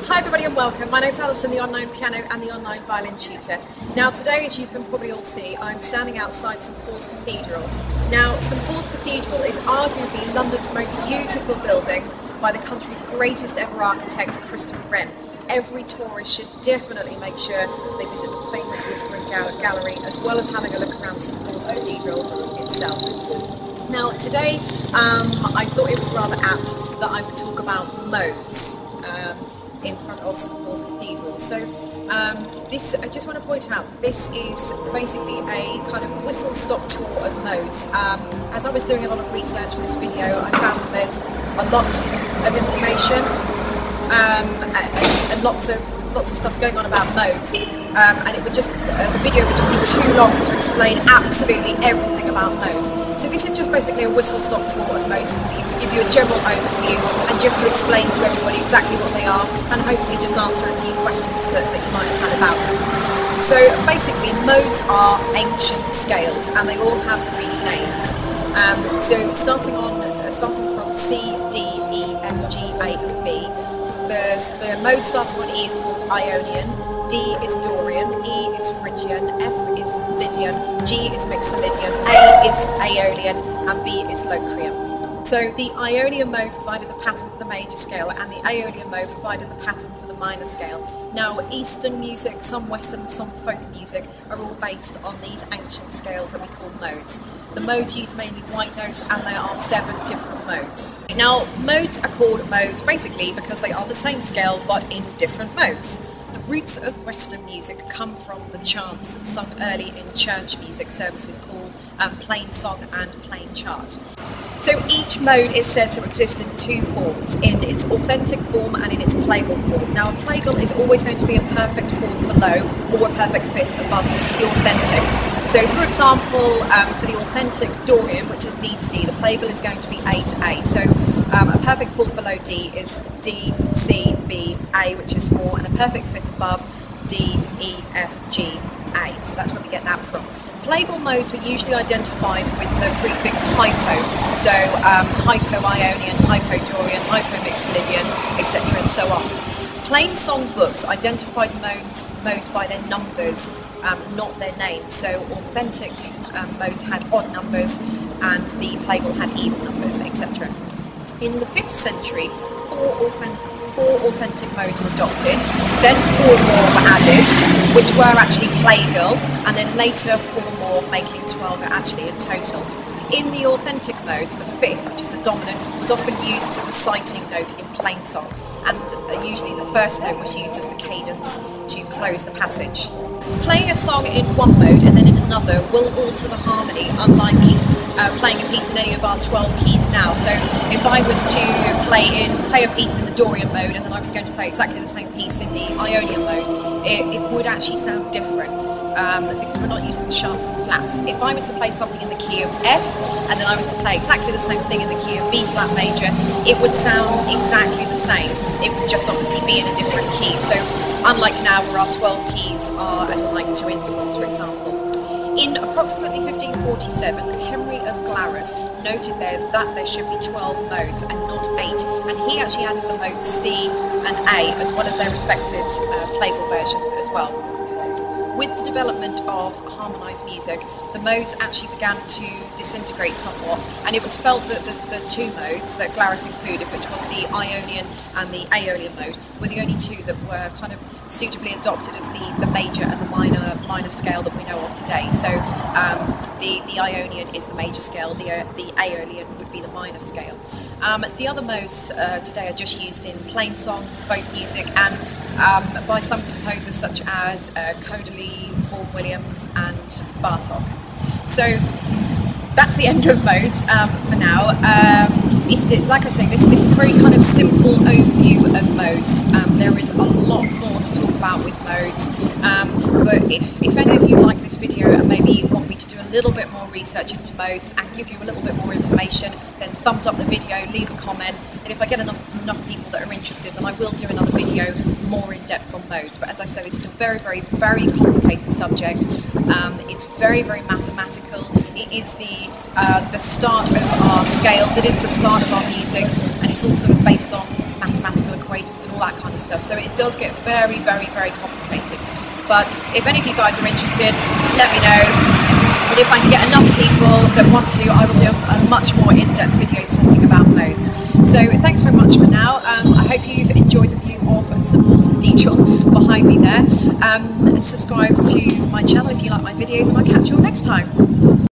Hi everybody and welcome. My name's Alison, the online piano and the online violin tutor. Now today, as you can probably all see, I'm standing outside St Paul's Cathedral. Now St Paul's Cathedral is arguably London's most beautiful building by the country's greatest ever architect, Christopher Wren. Every tourist should definitely make sure they visit the famous Whispering Gallery, as well as having a look around St Paul's Cathedral itself. Now today, I thought it was rather apt that I would talk about modes in front of St Paul's Cathedral. So I just want to point out that this is basically a kind of whistle-stop tour of modes. As I was doing a lot of research for this video, I found that there's a lot of information and lots of stuff going on about modes, and it would just the video would just be too long to explain absolutely everything about modes. So this is just basically a whistle-stop tour of modes for you, to give you a general overview and just to explain to everybody exactly what they are, and hopefully just answer a few questions that you might have had about them. So basically, modes are ancient scales, and they all have Greek names. So starting from C, D, E, F, G, A, and B. The mode starting on E is called Ionian, D is Dorian, E is Phrygian, F is Lydian, G is Mixolydian, A is Aeolian, and B is Locrian. So the Ionian mode provided the pattern for the major scale, and the Aeolian mode provided the pattern for the minor scale. Now, Eastern music, some Western, some folk music are all based on these ancient scales that we call modes. The modes use mainly white notes, and there are 7 different modes. Now, modes are called modes basically because they are the same scale but in different modes. The roots of Western music come from the chants sung early in church music services called plain song and plain chant. So each mode is said to exist in 2 forms, in its authentic form and in its plagal form. Now a plagal is always going to be a perfect fourth below or a perfect fifth above the authentic. So for example, for the authentic Dorian, which is D to D, the plagal is going to be A to A. So a perfect fourth below D is D, C, B, A, which is 4, and a perfect fifth above D, E, F, G, A. So that's where we get that from. Plagal modes were usually identified with the prefix hypo, so Hypo-Ionian, Hypo-Dorian, Hypo-Mixolydian, etc. and so on. Plain song books identified modes by their numbers, not their names, so authentic modes had odd numbers and the plagal had even numbers, etc. In the 5th century, 4 authentic modes were adopted, then 4 more were added, which were actually plagal, and then later 4 more, making 12 actually in total. In the authentic modes, the 5th, which is the dominant, was often used as a reciting note in plain song, and usually the first note was used as the cadence to close the passage. Playing a song in one mode and then in another will alter the harmony, unlike playing a piece in any of our 12 keys now. So if I was to play a piece in the Dorian mode and then I was going to play exactly the same piece in the Ionian mode, it would actually sound different because we're not using the sharps and flats. If I was to play something in the key of F and then I was to play exactly the same thing in the key of B flat major, it would sound exactly the same. It would just obviously be in a different key. So unlike now where our 12 keys are as like 2 intervals, for example. In approximately 1547, Henry of Glarus noted there that there should be 12 modes and not 8, and he actually added the modes C and A as well as their respected plagal versions as well. With the development of harmonised music, the modes actually began to disintegrate somewhat, and it was felt that the 2 modes that Glarus included, which was the Ionian and the Aeolian mode, were the only 2 that were kind of suitably adopted as the major and the minor scale that we know of today. So the Ionian is the major scale, the Aeolian would be the minor scale. The other modes today are just used in plain song, folk music, and by some composers such as Codaly, Vaughan Williams and Bartok. So that's the end of modes for now. Like I say, this is a very kind of simple overview of modes. There is a lot more to talk about with modes, but if any of you like this video and maybe you want me to do a little bit more research into modes and give you a little bit more information, then thumbs up the video, leave a comment, and if I get enough people that are interested, then I will do another video more in depth on modes. But as I say, this is a very complicated subject. It's very mathematical. It is the start of our scales, it is the start of our music, and it's also based on mathematical equations and all that kind of stuff. So it does get very complicated. But if any of you guys are interested, let me know. But if I can get enough people that want to, I will do a much more in-depth video talking about modes. So thanks very much for now. I hope you've enjoyed the view of St Paul's Cathedral behind me there. Subscribe to my channel if you like my videos, and I'll catch you all next time.